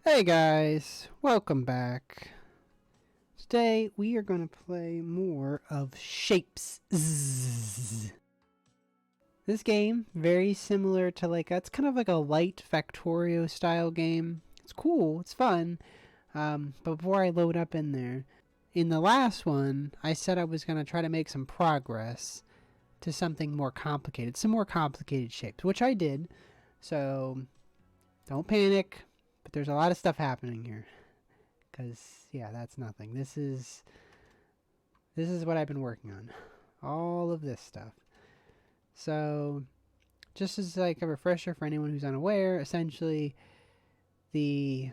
Hey guys, welcome back. Today we are going to play more of Shapes. This game, very similar to it's kind of like a light Factorio style game. It's cool, it's fun. But before I load up in there, in the last one, I said I was going to try to make some progress to something more complicated, some more complicated shapes, which I did. So don't panic, but there's a lot of stuff happening here. Because yeah, that's nothing. This is what I've been working on. All of this stuff. So just as like a refresher for anyone who's unaware, essentially the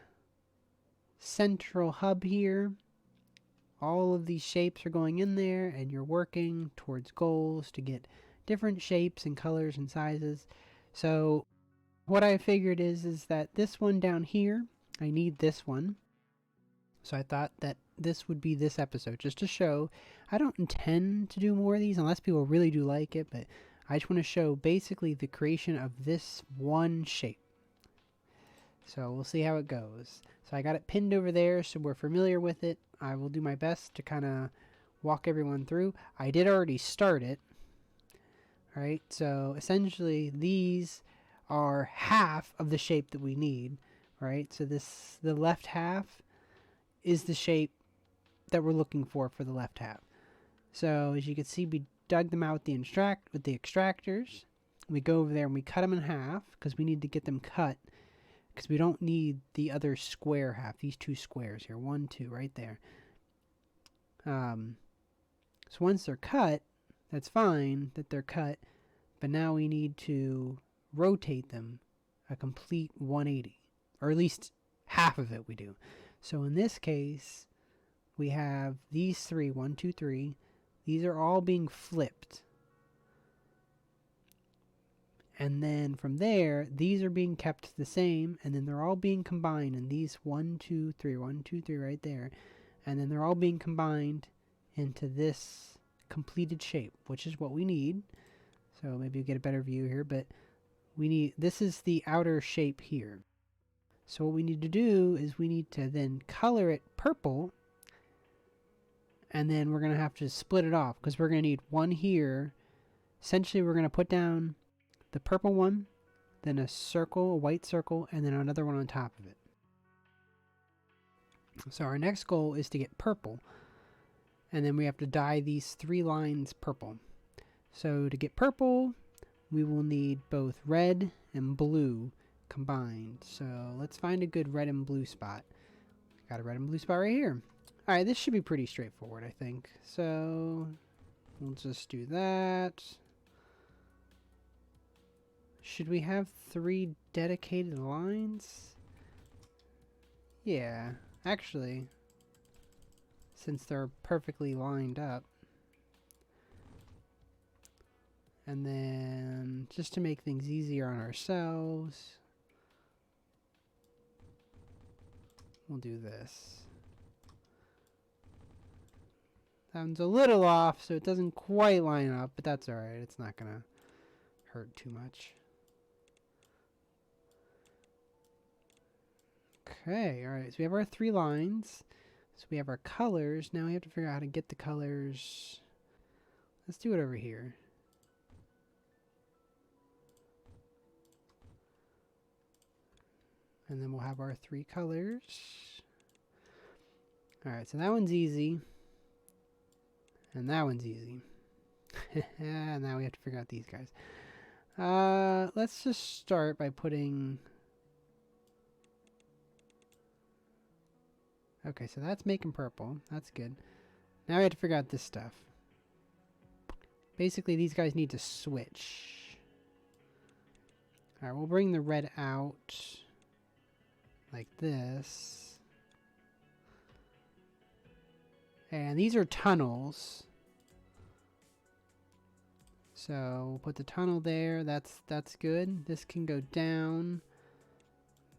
central hub here, all of these shapes are going in there and you're working towards goals to get different shapes and colors and sizes. So what I figured is that this one down here, I need this one. So I thought that this would be this episode, just to show. I don't intend to do more of these unless people really do like it, but I just want to show basically the creation of this one shape. So we'll see how it goes. So I got it pinned over there so we're familiar with it. I will do my best to kind of walk everyone through. I did already start it. Alright, so essentially these are half of the shape that we need. Right, so the left half is the shape that we're looking for the left half. So as you can see, we dug them out with the extractors. We go over there and we cut them in half because we need to get them cut because we don't need the other square half. These two squares here, 1, 2, right there. So once they're cut, that's fine that they're cut, but now we need to rotate them a complete 180, or at least half of it we do. So in this case, we have these three, 1, 2, 3. These are all being flipped. And then from there, these are being kept the same, and then they're all being combined in these 1, 2, 3, 1, 2, 3 right there. And then they're all being combined into this completed shape, which is what we need. So maybe you get a better view here, but this is the outer shape here. So what we need to do is we need to then color it purple, and then we're going to have to split it off because we're going to need one here. Essentially, we're going to put down the purple one, then a circle, a white circle, and then another one on top of it. So our next goal is to get purple, and then we have to dye these 3 lines purple. So to get purple, we will need both red and blue combined. So let's find a good red and blue spot. Got a red and blue spot right here. Alright, this should be pretty straightforward, I think. So we'll just do that. Should we have 3 dedicated lines? Yeah, actually, since they're perfectly lined up. And then just to make things easier on ourselves, we'll do this. That one's a little off, so it doesn't quite line up, but that's alright. It's not going to hurt too much. Okay, alright. So we have our 3 lines. So we have our colors. Now we have to figure out how to get the colors. Let's do it over here. And then we'll have our 3 colors. Alright, so that one's easy. And that one's easy. Now we have to figure out these guys. Let's just start by putting... Okay, so that's making purple. That's good. Now we have to figure out this stuff. Basically, these guys need to switch. Alright, we'll bring the red out like this. And these are tunnels. So we'll put the tunnel there. That's good. This can go down.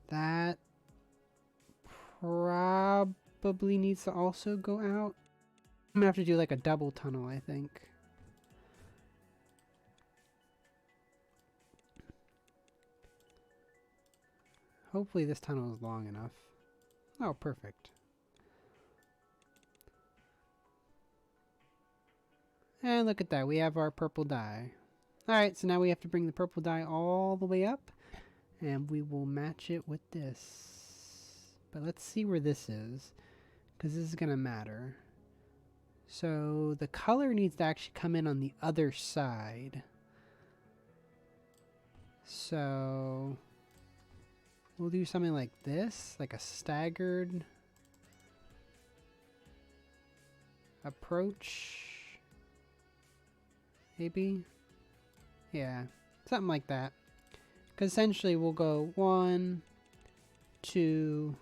That probably needs to also go out. I'm gonna have to do like a double tunnel, I think. Hopefully this tunnel is long enough. Oh, perfect. And look at that, we have our purple dye. Alright, so now we have to bring the purple dye all the way up, and we will match it with this. But let's see where this is, because this is going to matter. So the color needs to actually come in on the other side. So we'll do something like this, like a staggered approach. Maybe? Yeah, something like that. Because essentially we'll go 1, 2,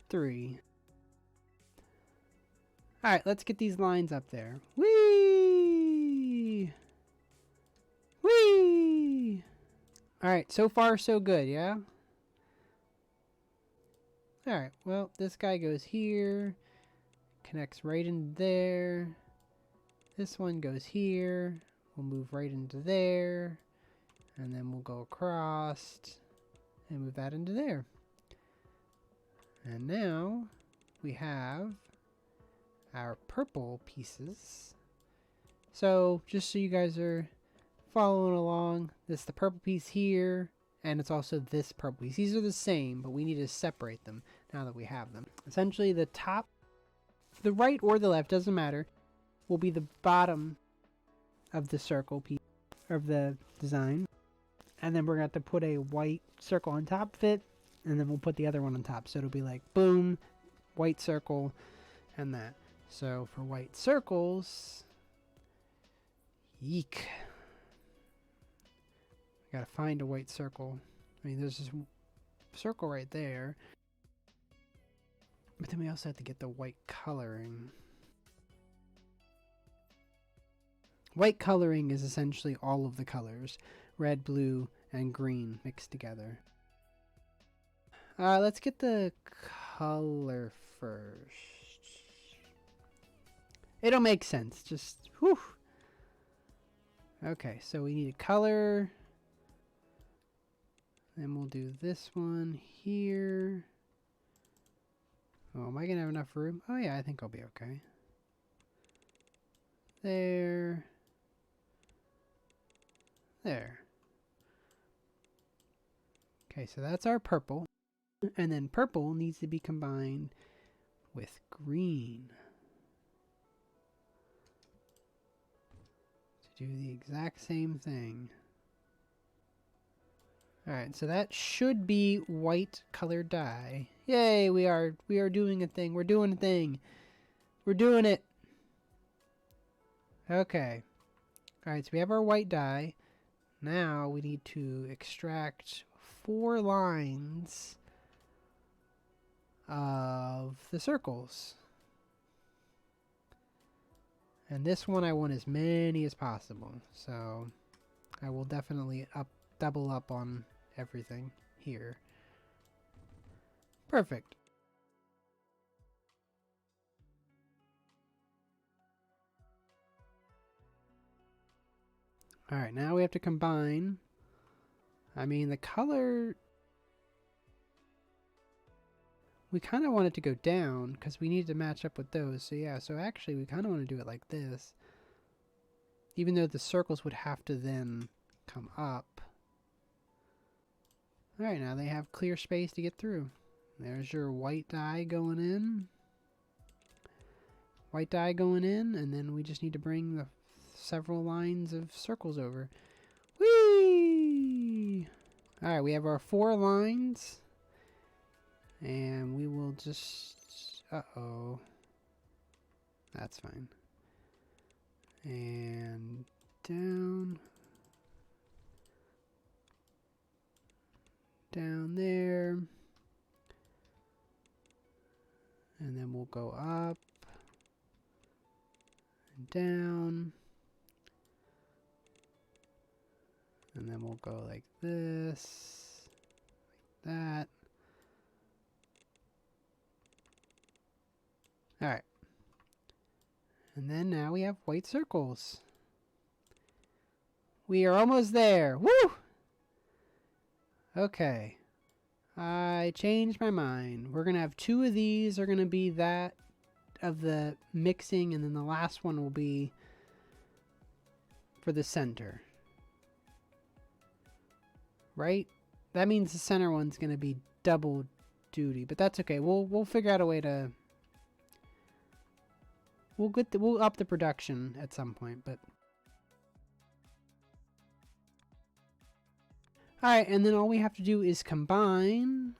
3. Alright, let's get these lines up there. Whee! Whee! Alright, so far so good, yeah? Alright, well, this guy goes here, connects right in there. This one goes here, we'll move right into there, and then we'll go across and move that into there. And now we have our purple pieces. So just so you guys are following along, this is the purple piece here, and it's also this purple piece. These are the same, but we need to separate them now that we have them. Essentially the top, the right or the left, doesn't matter, will be the bottom of the circle piece of the design. And then we're going to have to put a white circle on top of it, and then we'll put the other one on top. So it'll be like boom, white circle, and that. So for white circles, yeek. Gotta find a white circle. I mean, there's this circle right there. But then we also have to get the white coloring. White coloring is essentially all of the colors. Red, blue, and green mixed together. Let's get the color first. It'll make sense. Just, whew. Okay, so we need a color. Then we'll do this one here. Oh, am I going to have enough room? Oh, yeah, I think I'll be okay. There. There. Okay, so that's our purple. And then purple needs to be combined with green to do the exact same thing. Alright, so that should be white colored dye. Yay, we are doing a thing. We're doing a thing. We're doing it. Okay. Alright, so we have our white dye. Now we need to extract 4 lines of the circles. And this one I want as many as possible. So I will definitely double up on everything here. Perfect. Alright, now we have to combine. I mean, the color, we kind of want it to go down because we need to match up with those. So yeah, so actually we kind of want to do it like this. Even though the circles would have to then come up. Alright, now they have clear space to get through. There's your white dye going in. White dye going in, and then we just need to bring the several lines of circles over. Whee! Alright, we have our 4 lines. And we will just... Uh-oh. That's fine. And down. Down there. And then we'll go up. And down. And then we'll go like this. Like that. Alright. And then now we have white circles. We are almost there. Woo! Okay. I changed my mind. We're going to have 2 of these are going to be that of the mixing, and then the last one will be for the center. Right? That means the center one's going to be double duty, but that's okay. We'll figure out a way to we'll up the production at some point, but all right, and then all we have to do is combine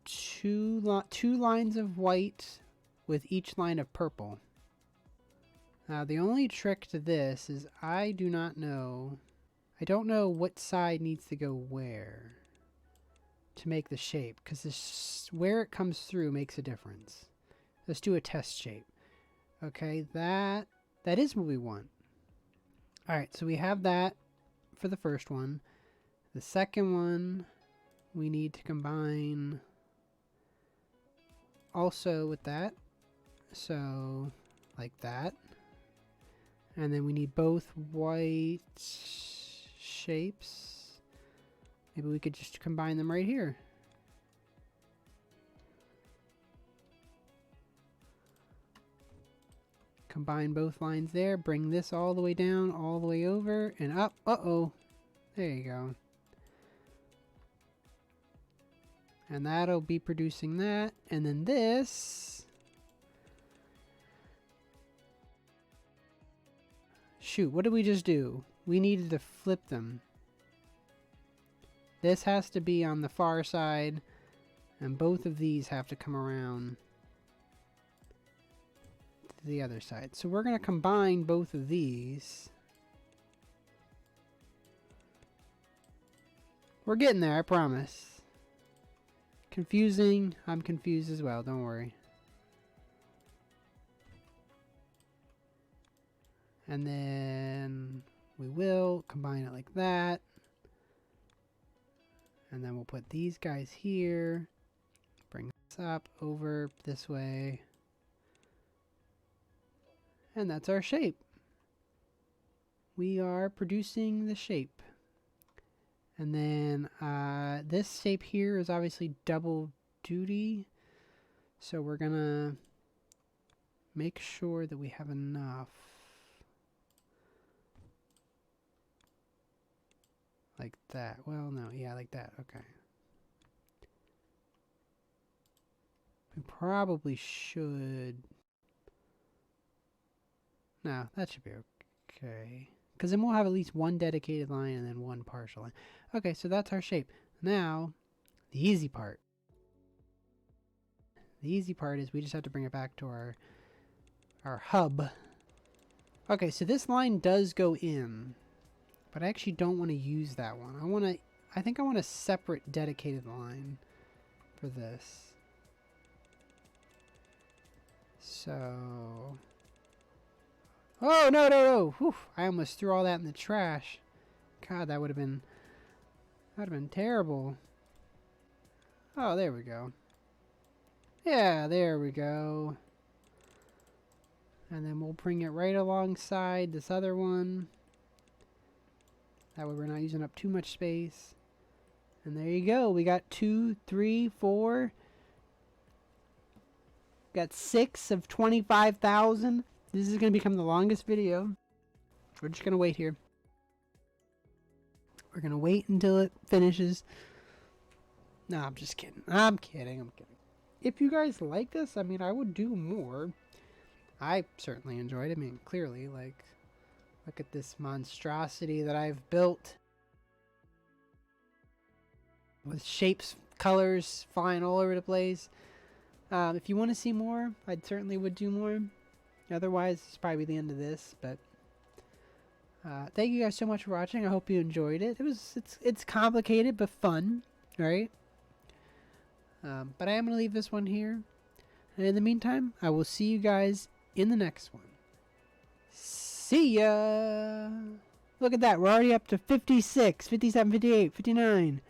two lines of white with each line of purple. Now, the only trick to this is I don't know what side needs to go where to make the shape, because where it comes through makes a difference. Let's do a test shape. Okay, that is what we want. Alright, so we have that for the first one. The second one, we need to combine also with that. So, like that. And then we need both white shapes. Maybe we could just combine them right here. Combine both lines there, bring this all the way down, all the way over, and up. Uh-oh. There you go. And that'll be producing that. And then this... Shoot, what did we just do? We needed to flip them. This has to be on the far side, and both of these have to come around to the other side. So we're going to combine both of these. We're getting there, I promise. Confusing. I'm confused as well, don't worry. And then we will combine it like that. And then we'll put these guys here. Bring this up over this way. And that's our shape. We are producing the shape. And then this shape here is obviously double duty. So we're going to make sure that we have enough. Like that. Well, no. Yeah, like that. Okay. We probably should... No, that should be okay. Because then we'll have at least one dedicated line and then one partial line. Okay, so that's our shape. Now, the easy part. The easy part is we just have to bring it back to our hub. Okay, so this line does go in. But I actually don't want to use that one. I think I want a separate dedicated line for this. So... Oh, no, no, no! Whew, I almost threw all that in the trash. God, that would have been terrible. Oh, there we go. Yeah, there we go. And then we'll bring it right alongside this other one. That way we're not using up too much space. And there you go. We got 2, 3, 4. Got 6 of 25,000. This is going to become the longest video. We're just going to wait here. We're going to wait until it finishes. No, I'm just kidding. I'm kidding. If you guys like this, I mean, I would do more. I certainly enjoyed it. I mean, clearly, like... Look at this monstrosity that I've built. With shapes, colors flying all over the place. If you want to see more, I certainly would do more. Otherwise, it's probably the end of this. But thank you guys so much for watching. I hope you enjoyed it. It's complicated but fun, right? But I am going to leave this one here. And in the meantime, I will see you guys in the next one. See ya! Look at that, we're already up to 56, 57, 58, 59.